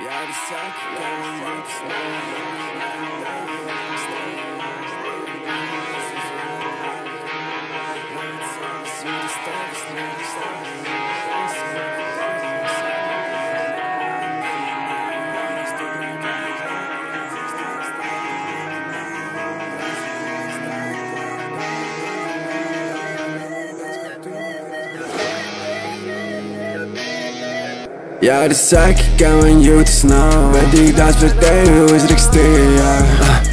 Ja, die sag, ja, das sag ich, man jūtas nav. Vedīgi tāds par tevi uzrakstīja.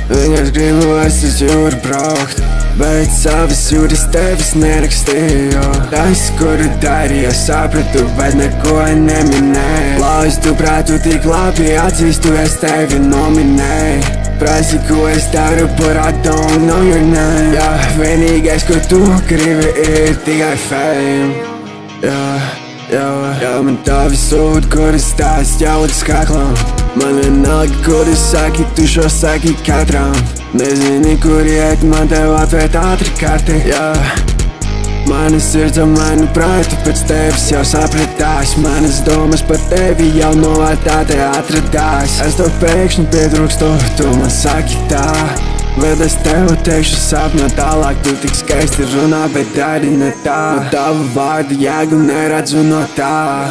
Viņas gribu, es uz jūru braukt, bet savas jūras tevis nerakstīju. Tas, kuru darīju, sapratu, bet neko neminēju. Lauzi tu prātu tik labi, atzīstu, es tevi nominēju. Prasi, ko es daru, but I don't know your name. Jā, vienīgais, ko tu gribi, ir tikai fame. Jā, man tavi sūta, kuras tās jautas kaklām. Man vienalga, kur tu saki, tu šo saki katram. Nezini, kur iet, man tev atvērt ātri karti. Jā, mana sirds un manu prātu pēc tevis jau sapratās. Manas domas par tevi jau novērtātē atradās. Es tev pēkšņi pietrūkstu, tu man saki tā. Vēl es tev teikšu sapnā tālāk, tu tik skaisti runā, bet dari ne tā. No tava vārda jēgu neredzu no tā.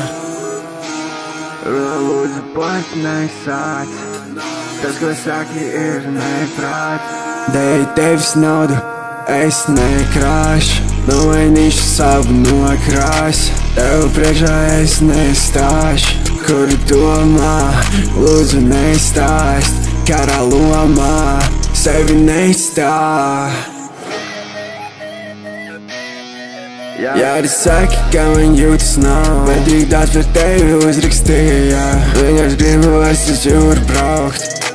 Runā lūdzu pat nesāc, tas, ko saki, ir neprāt. Dēļ tevis naudu es nekrāšu, nomainīšu savu nokrāsu. Tev priekšā es nestāšu, kuru domā, lūdzu nestāst. Karā lomā sevi neizstāv. Jā, tas saki, ka man jūtas nav. Vedīgi tāds par tevi uzrakstīja. Viņas gribu, es uz jūru braukt,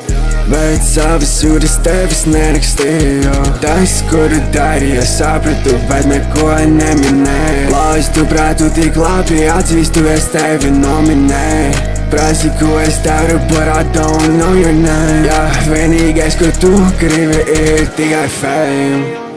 bet savas jūras tevis nerakstīju. Tas, kuru darīju, sapratu, bet neko neminēju. Lauzi tu prātu tik labi, atzīstu, es tevi nominēju. Prasi, ko es daru, but I don't know your name. Jā, vienīgais, ko tu gribi, ir tikai fame.